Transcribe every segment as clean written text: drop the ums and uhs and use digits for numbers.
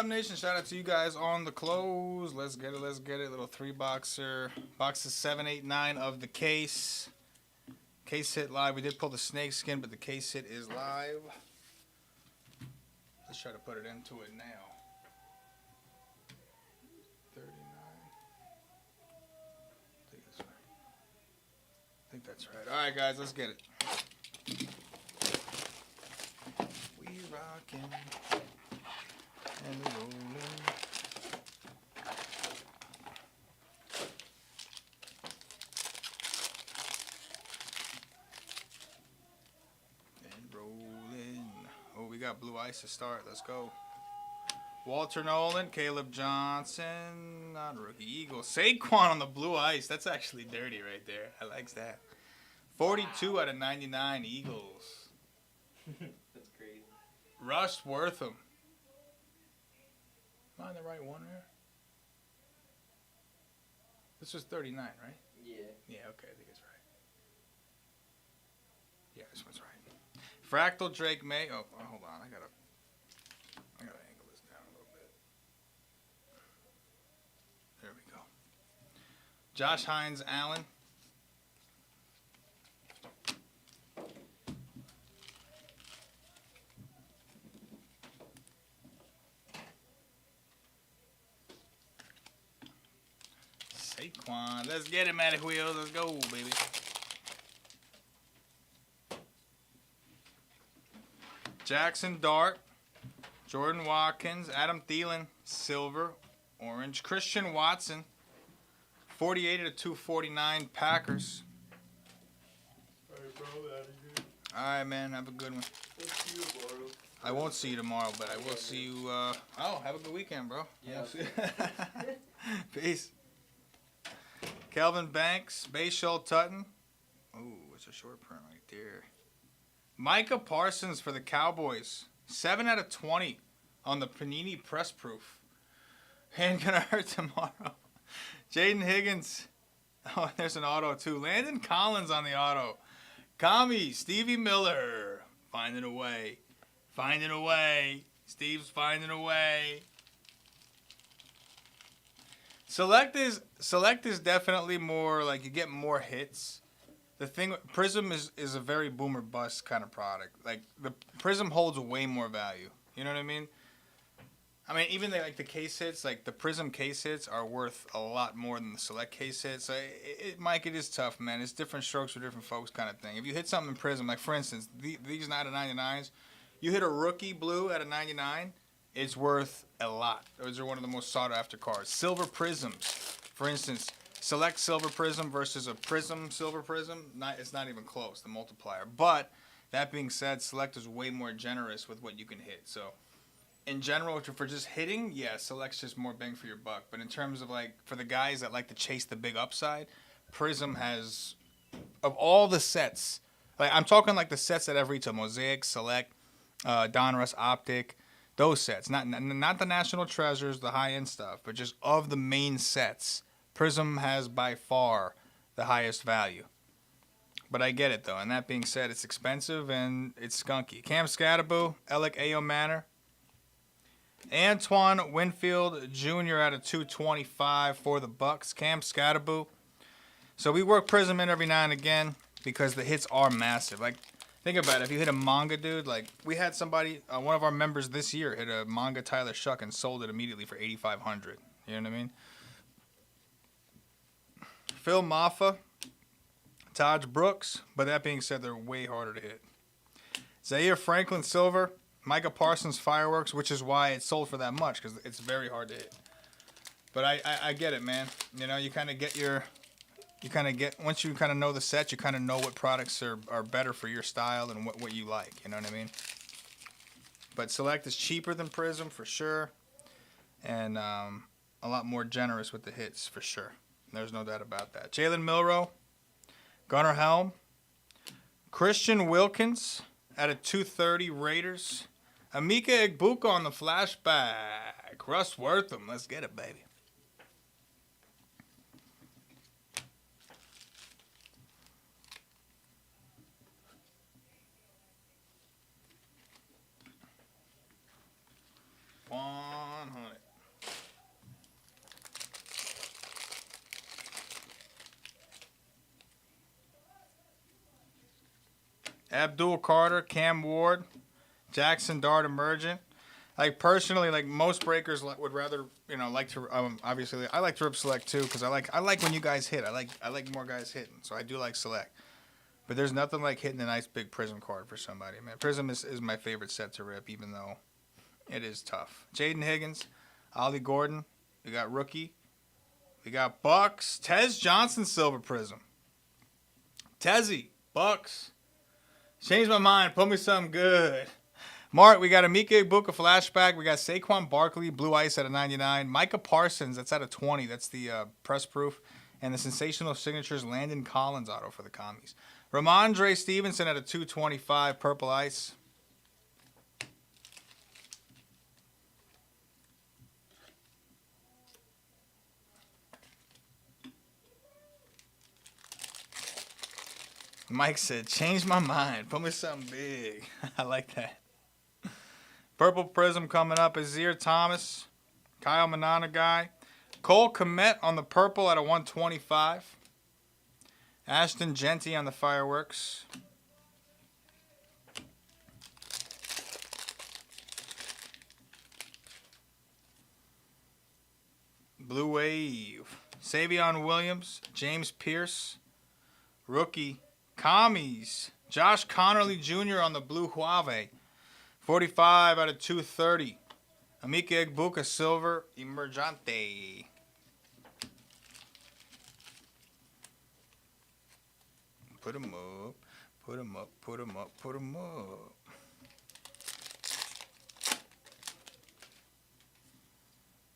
up, Nation? Shout out to you guys on the close. Let's get it. Let's get it. Little 3-boxer. Boxes 7, 8, 9 of the case. Case hit live. We did pull the snake skin, but the case hit is live. Let's try to put it into it now. 39. I think that's right. All right, guys, let's get it. We rockin' and rollin'. And rollin'. Oh, we got Blue Ice to start. Let's go. Walter Nolan, Caleb Johnson, not rookie. Eagles. Saquon on the Blue Ice. That's actually dirty right there. I like that. 42 out of 99 Eagles. That's crazy. Russ Wortham. Am I on the right one here? This was 39, right? Yeah. Yeah, okay, I think it's right. Yeah, this one's right. Fractal Drake May. Oh, hold on. I gotta angle this down a little bit. There we go. Josh Hines Allen. Saquon. Let's get it, Matic Wheels. Let's go, baby. Jackson Dart. Jordan Watkins. Adam Thielen. Silver. Orange. Christian Watson. 48 out of 249 Packers. Alright, bro. Out of here. All right, man. Have a good one. Let's see you tomorrow. I won't see you tomorrow, but I will see you. Have a good weekend, bro. Yeah. Peace. Kelvin Banks, Bayshall Tutton. Ooh, it's a short print right there. Micah Parsons for the Cowboys. 7 out of 20 on the Panini Press Proof. Ain't gonna hurt tomorrow. Jaden Higgins. Oh, there's an auto too. Landon Collins on the auto. Kami, Stevie Miller. Finding a way. Finding a way. Steve's finding a way. Select is definitely more like you get more hits. The thing Prism is a very boomer bust kind of product. Like the Prism holds way more value. You know what I mean? I mean even the case hits, like the Prism case hits are worth a lot more than the Select case hits. So Mike, it is tough, man. It's different strokes for different folks kind of thing. If you hit something in Prism, like for instance, these 9 out of 99s, you hit a rookie blue at a 99, it's worth a lot. Those are one of the most sought after cards. Silver Prisms, for instance, Select Silver Prism versus a Prism Silver Prism, it's not even close, the multiplier. But that being said, Select is way more generous with what you can hit. So in general, for just hitting, yeah, Select's just more bang for your buck. But in terms of like for the guys that like to chase the big upside, Prism has, of all the sets, like I'm talking like the sets that have retail, Mosaic, Select, Donruss, Optic, those sets, not the National Treasures, the high-end stuff, but just of the main sets, Prism has by far the highest value. But I get it, though. And that being said, it's expensive and it's skunky. Cam Scatterboo, Alec Ayo Manor, Antoine Winfield Jr. out of 225 for the Bucks. Cam Scatterboo. So we work Prism in every now and again because the hits are massive. Like, think about it. If you hit a manga, dude, like we had somebody, one of our members this year hit a manga Tyler Shuck and sold it immediately for $8,500. You know what I mean? Phil Maffa, Taj Brooks, but that being said, they're way harder to hit. Zaire Franklin Silver, Micah Parsons Fireworks, which is why it sold for that much because it's very hard to hit. But I get it, man. You know, you kind of get once you kind of know the set, you kind of know what products are better for your style and what you like. You know what I mean? But Select is cheaper than Prism for sure, and a lot more generous with the hits for sure. There's no doubt about that. Jalen Milroe, Gunnar Helm, Christian Wilkins out of 230 Raiders, Emeka Egbuka on the flashback, Russ Wortham. Let's get it, baby. $100. Abdul Carter, Cam Ward, Jackson Dart Emergent. Like personally, like most breakers would rather, like to obviously I like to rip select too because I like when you guys hit. I like more guys hitting, so I do like select. But there's nothing like hitting a nice big Prism card for somebody, man. Prism is my favorite set to rip, even though it is tough. Jaden Higgins, Ollie Gordon. We got rookie. We got Bucks. Tez Johnson Silver Prism. Tezzy Bucks. Changed my mind. Put me something good. Mark, we got a Mika Ibuka flashback. We got Saquon Barkley, Blue Ice at a 99. Micah Parsons, that's at a 20. That's the press proof. And the Sensational Signatures Landon Collins auto for the Commies. Ramondre Stevenson at a 225, Purple Ice. Mike said, change my mind. Put me something big. I like that. Purple Prism coming up. Azir Thomas. Kyle Manana guy. Cole Kmet on the purple at a 125. Ashton Genty on the fireworks. Blue Wave. Savion Williams. James Pierce. Rookie. Commies. Josh Connerly Jr. on the blue Huawei. 45 out of 230. Amika Egbuka Silver Emergente. Put him up. Put him up. Put him up. Put him up.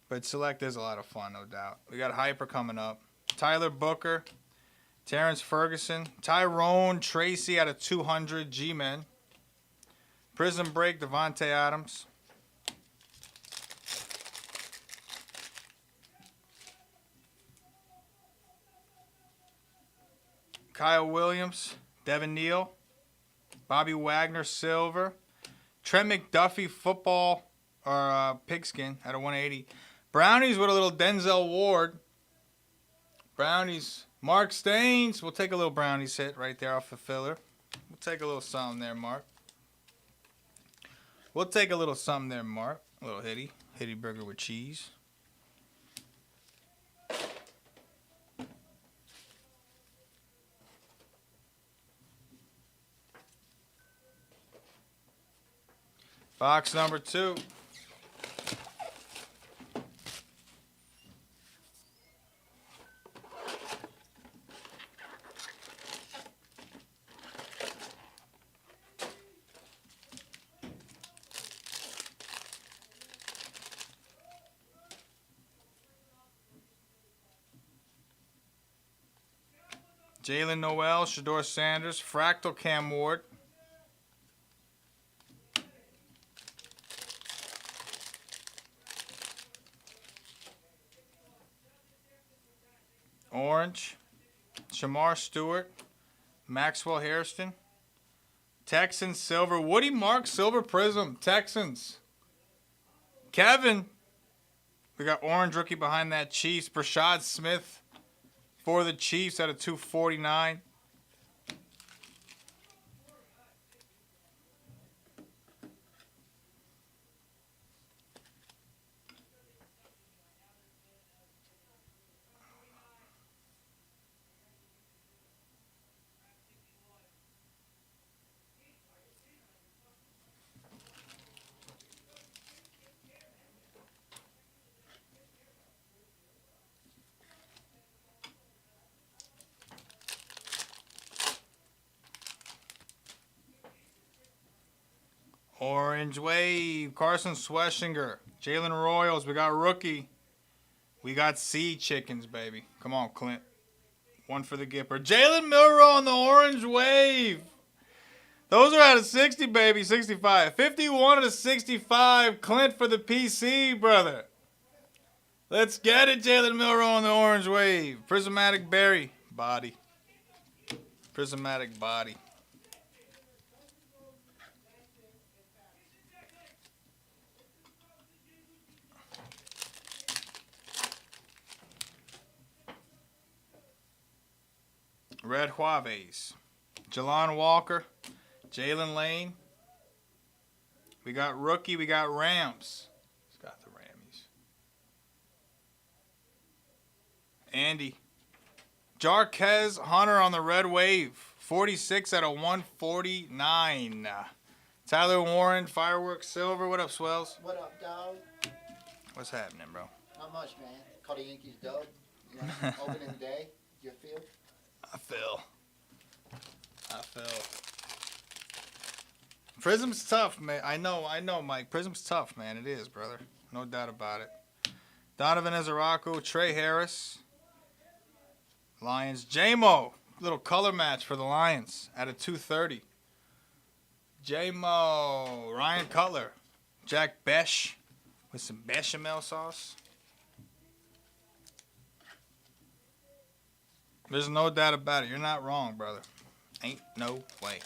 But select is a lot of fun, no doubt. We got Hyper coming up. Tyler Booker. Terrence Ferguson. Tyrone Tracy out of 200. G-Men. Prism Break, Devontae Adams. Kyle Williams. Devin Neal. Bobby Wagner, Silver. Trent McDuffie, Football, or Pigskin out of 180. Brownies with a little Denzel Ward. Brownies. Mark Staines. We'll take a little Brownies hit right there off the filler. We'll take a little something there, Mark. We'll take a little something there, Mark. A little hitty. Hitty burger with cheese. Box number 2. Jalen Noel, Shador Sanders, Fractal Cam Ward. Orange, Shamar Stewart, Maxwell Hairston. Texans Silver, Woody Mark Silver Prism, Texans. Kevin, we got Orange rookie behind that Chiefs. Brashad Smith for the Chiefs at a 249. Orange Wave, Carson Schweschinger, Jalen Royals. We got rookie. We got Sea Chickens, baby. Come on, Clint. One for the Gipper. Jalen Milroe on the Orange Wave. Those are out of 60, baby. 65. 51 out of 65. Clint for the PC, brother. Let's get it, Jalen Milroe on the Orange Wave. Prismatic Berry. Body. Prismatic Body. Red Huaves. Jelon Walker. Jalen Lane. We got rookie. We got Rams. He's got the Rammies. Andy. Jarquez Hunter on the red wave. 46 out of 149. Tyler Warren, Fireworks Silver. What up, Swells? What up, dog? What's happening, bro? Not much, man. Call the Yankees dub. You know, opening day. You feel? I feel. Prism's tough, man. I know, Mike. Prism's tough, man. It is, brother. No doubt about it. Donovan Ezeraku, Trey Harris. Lions. J-Mo. Little color match for the Lions at a 230. J-Mo. Ryan Cutler. Jack Besh with some bechamel sauce. There's no doubt about it. You're not wrong, brother. Ain't no way.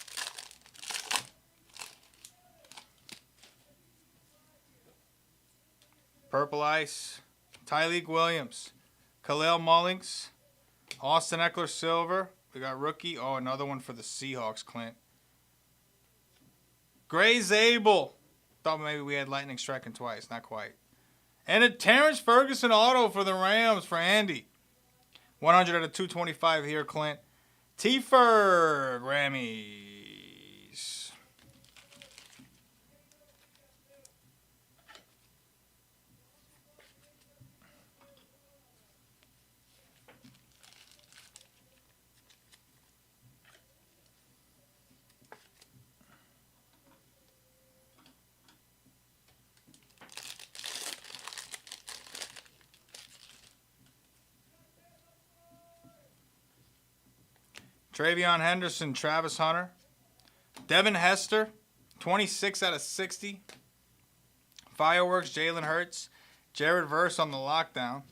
Purple Ice. Tyleek Williams. Khalil Mullings. Austin Eckler Silver. We got rookie. Oh, another one for the Seahawks, Clint. Gray Zabel. Thought maybe we had lightning striking twice. Not quite. And a Terrence Ferguson auto for the Rams for Andy. 100 out of 225 here, Clint. T-Ferg Grammys. Travion Henderson, Travis Hunter. Devin Hester, 26 out of 60. Fireworks, Jalen Hurts. Jared Verse on the lockdown.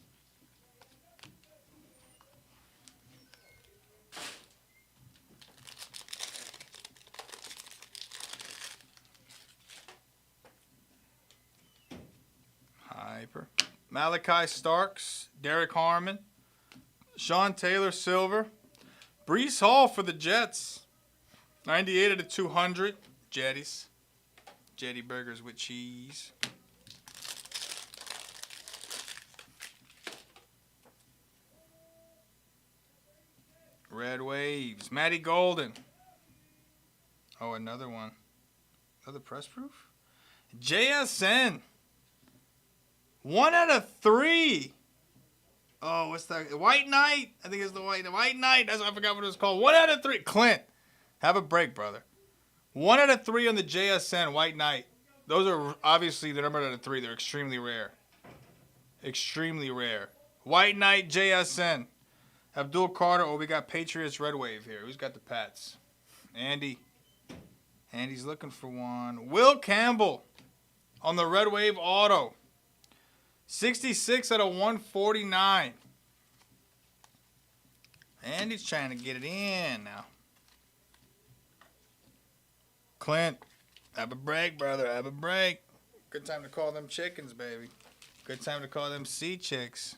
Hyper. Malachi Starks, Derek Harmon. Sean Taylor Silver. Brees Hall for the Jets. 98 out of 200. Jetties. Jetty burgers with cheese. Red Waves. Matty Golden. Oh, another one. Another press proof? JSN. 1 out of 3. Oh, what's that? White Knight. I think it's the White Knight. That's I forgot what it was called. 1 out of 3. Clint, have a break, brother. 1 out of 3 on the JSN White Knight. Those are obviously the number out of 3. They're extremely rare. Extremely rare. White Knight JSN. Abdul Carter. Oh, we got Patriots Red Wave here. Who's got the Pats? Andy. Andy's looking for one. Will Campbell on the Red Wave Auto. 66 out of 149. Andy's trying to get it in now. Clint, have a break, brother. Have a break. Good time to call them chickens, baby. Good time to call them sea chicks.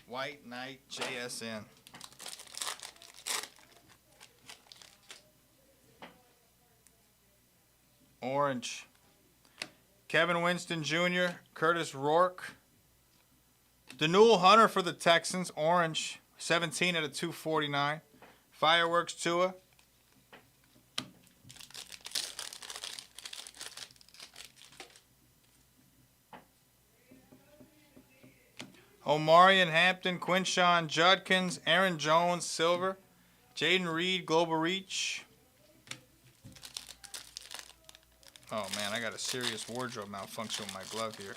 White Knight JSN. Orange. Kevin Winston Jr., Curtis Rourke. Daniel Hunter for the Texans, orange. 17 out of 249. Fireworks Tua. Omarion Hampton, Quinshawn Judkins, Aaron Jones, silver. Jaden Reed, Global Reach. Oh, man, I got a serious wardrobe malfunction with my glove here.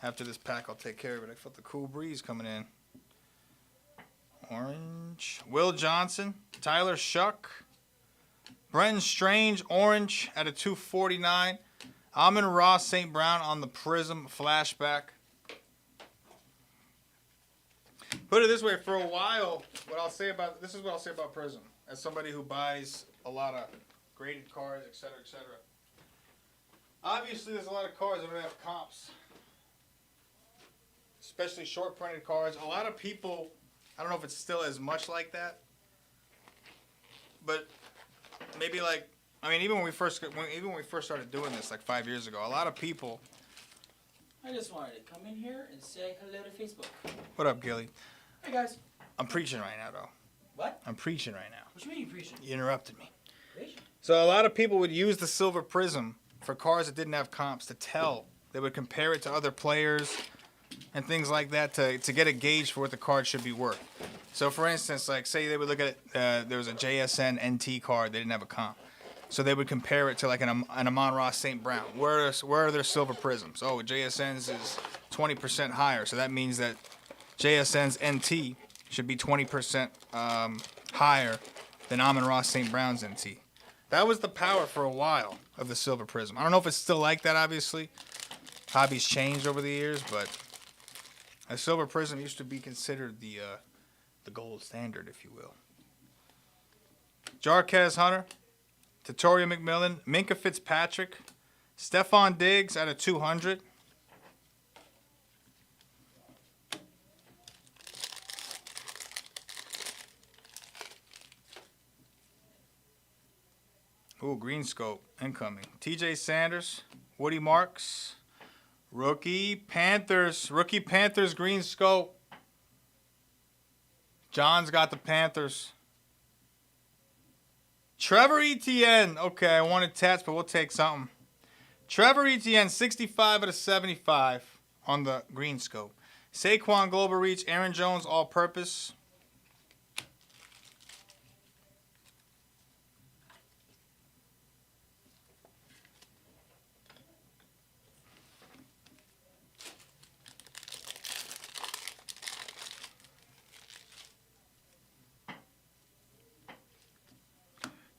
After this pack, I'll take care of it. I felt the cool breeze coming in. Orange. Will Johnson. Tyler Shuck. Brenton Strange, orange at a 249. Amon-Ra St. Brown on the Prism flashback. Put it this way, for a while, this is what I'll say about Prism. As somebody who buys a lot of graded cars, et cetera, et cetera. Obviously, there's a lot of cars that don't have comps, especially short printed cars. A lot of people I don't know if it's still as much like that, but maybe like I mean even when we first started doing this like 5 years ago, a lot of people. I just wanted to come in here and say hello to Facebook. What up, Gilly? Hey guys. I'm preaching right now, though. What? I'm preaching right now. What you mean you preaching? You interrupted me. Preaching? So a lot of people would use the Silver Prism for cars that didn't have comps to tell. They would compare it to other players and things like that to get a gauge for what the card should be worth. So for instance, like say they would look at it, there was a JSN NT card, they didn't have a comp. So they would compare it to like an Amon-Ra St. Brown. Where are their Silver Prisms? Oh, JSN's is 20% higher. So that means that JSN's NT should be 20% higher than Amon-Ra St. Brown's NT. That was the power for a while of the Silver Prism. I don't know if it's still like that, obviously. Hobbies changed over the years, but a Silver Prism used to be considered the gold standard, if you will. Jarquez Hunter, Tatoria McMillan, Minka Fitzpatrick, Stephon Diggs at a 200. Ooh, green scope incoming. TJ Sanders, Woody Marks, Rookie Panthers green scope. John's got the Panthers. Trevor Etienne. Okay, I wanted Tats, but we'll take something. Trevor Etienne, 65 out of 75 on the green scope. Saquon Global Reach, Aaron Jones, all-purpose.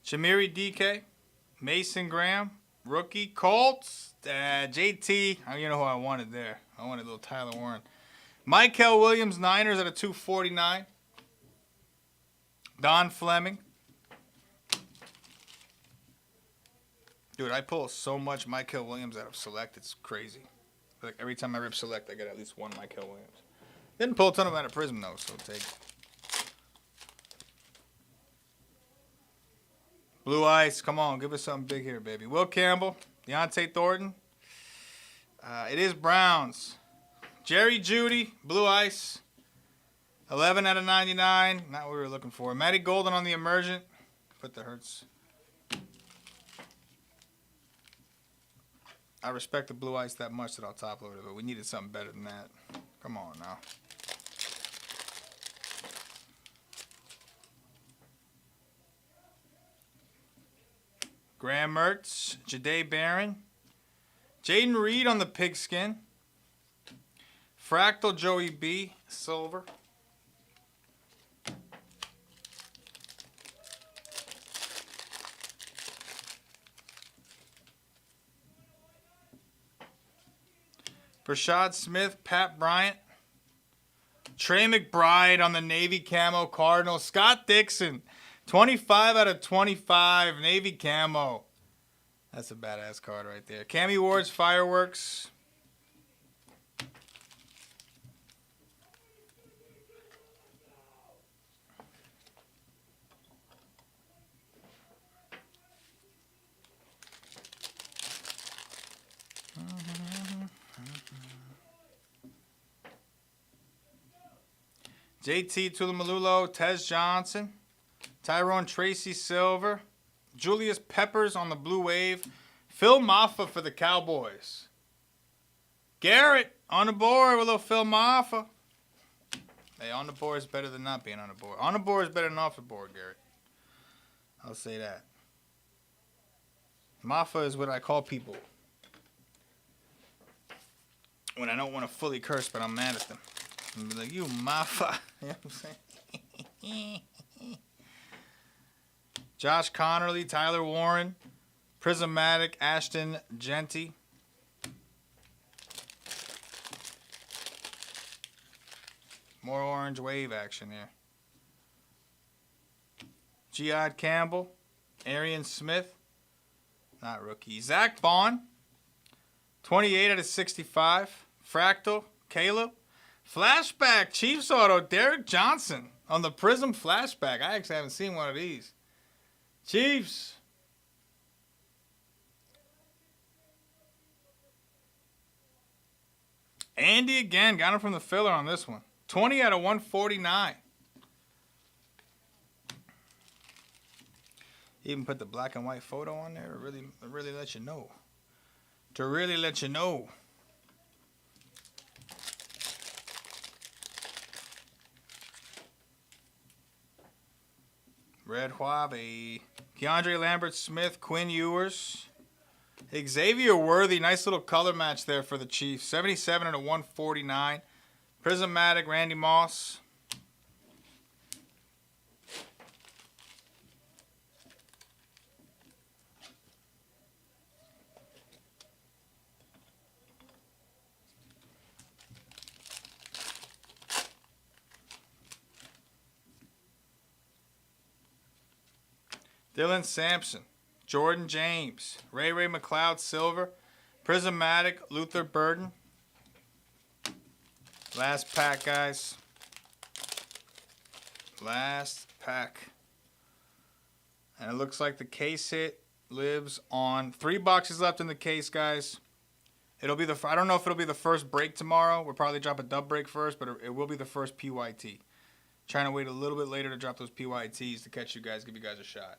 Shamiri DK, Mason Graham, rookie, Colts, JT. You know who I wanted there. I wanted a little Tyler Warren. Michael Williams, Niners at a 249. Don Fleming. Dude, I pull so much Michael Williams out of Select, it's crazy. Like every time I rip Select, I get at least one Michael Williams. Didn't pull a ton of them out of Prism though, so take it. Blue Ice, come on, give us something big here, baby. Will Campbell, Deontay Thornton. It is Browns. Jerry Jeudy, Blue Ice. 11 out of 99. Not what we were looking for. Matty Golden on the Emergent. Put the Hurts. I respect the Blue Ice that much that I'll top load it, but we needed something better than that. Come on now. Graham Mertz, Jahdae Barron, Jaden Reed on the pigskin, Fractal Joey B, silver. Rashad Smith, Pat Bryant, Trey McBride on the Navy camo Cardinal, Scott Dixon. 25 out of 25, Navy camo. That's a badass card right there. Cammy Ward's Fireworks. JT Tuimalulo, Tez Johnson. Tyrone Tracy Silver. Julius Peppers on the Blue Wave. Phil Maffa for the Cowboys. Garrett on the board with a little Phil Maffa. Hey, on the board is better than not being on the board. On the board is better than off the board, Garrett. I'll say that. Maffa is what I call people when I don't want to fully curse, but I'm mad at them. I'm be like, you Maffa. You know what I'm saying? Josh Connerly, Tyler Warren, Prismatic, Ashton Genty. More orange wave action here. Jihad Campbell, Arian Smith, not rookie. Zach Bond, 28 out of 65. Fractal, Caleb. Flashback Chiefs auto, Derek Johnson on the Prism Flashback. I actually haven't seen one of these. Chiefs. Andy again, got him from the filler on this one. 20 out of 149. Even put the black and white photo on there to really let you know. To really let you know. Red Huave. Keandre Lambert Smith, Quinn Ewers. Xavier Worthy, nice little color match there for the Chiefs. 77 out of 149. Prismatic, Randy Moss. Dylan Sampson, Jordan James, Ray McLeod Silver, Prismatic, Luther Burden. Last pack, guys. Last pack. And it looks like the case hit lives on 3 boxes left in the case, guys. It'll be I don't know if it'll be the first break tomorrow. We'll probably drop a dub break first, but it will be the first PYT. Trying to wait a little bit later to drop those PYTs to catch you guys, give you guys a shot.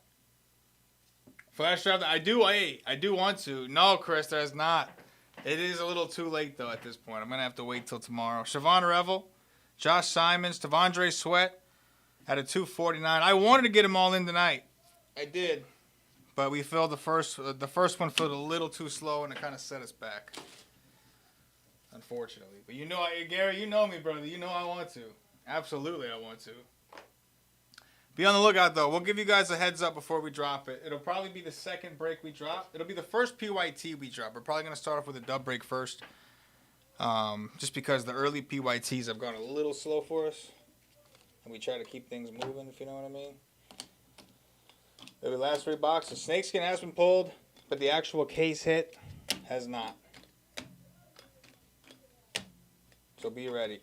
Flash draft, I do want to. No, Chris, there's not. It is a little too late, though, at this point. I'm going to have to wait till tomorrow. Siobhan Revel, Josh Simons, Tavondre Sweat at a 249. I wanted to get them all in tonight. I did. But we filled the first one filled a little too slow, and it kind of set us back. Unfortunately. But you know, Gary, you know me, brother. You know I want to. Absolutely I want to. Be on the lookout, though. We'll give you guys a heads up before we drop it. It'll probably be the second break we drop. It'll be the first PYT we drop. We're probably going to start off with a dub break first. Just because the early PYTs have gone a little slow for us. And we try to keep things moving, if you know what I mean. The last 3 boxes. Snakeskin has been pulled, but the actual case hit has not. So be ready.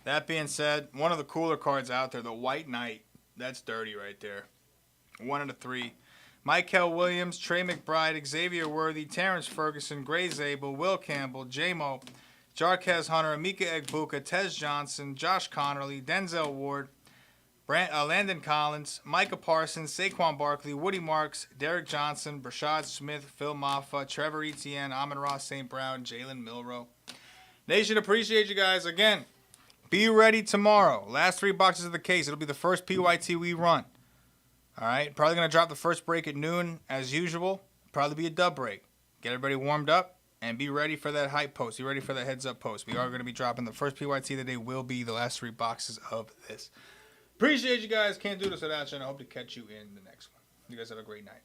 That being said, one of the cooler cards out there, the White Knight. That's dirty right there. 1 out of 3. Michael Williams, Trey McBride, Xavier Worthy, Terrence Ferguson, Gray Zabel, Will Campbell, J-Mo, Jarquez Hunter, Amika Egbuka, Tez Johnson, Josh Connerly, Denzel Ward, Landon Collins, Micah Parsons, Saquon Barkley, Woody Marks, Derek Johnson, Brashad Smith, Phil Maffa, Trevor Etienne, Amon-Ra St. Brown, Jalen Milroe. Nation, appreciate you guys. Again, be ready tomorrow. Last 3 boxes of the case. It'll be the first PYT we run. All right? Probably going to drop the first break at noon as usual. Probably be a dub break. Get everybody warmed up and be ready for that hype post. Be ready for that heads up post. We are going to be dropping the first PYT of the day will be the last 3 boxes of this. Appreciate you guys. Can't do this without you, and I hope to catch you in the next one. You guys have a great night.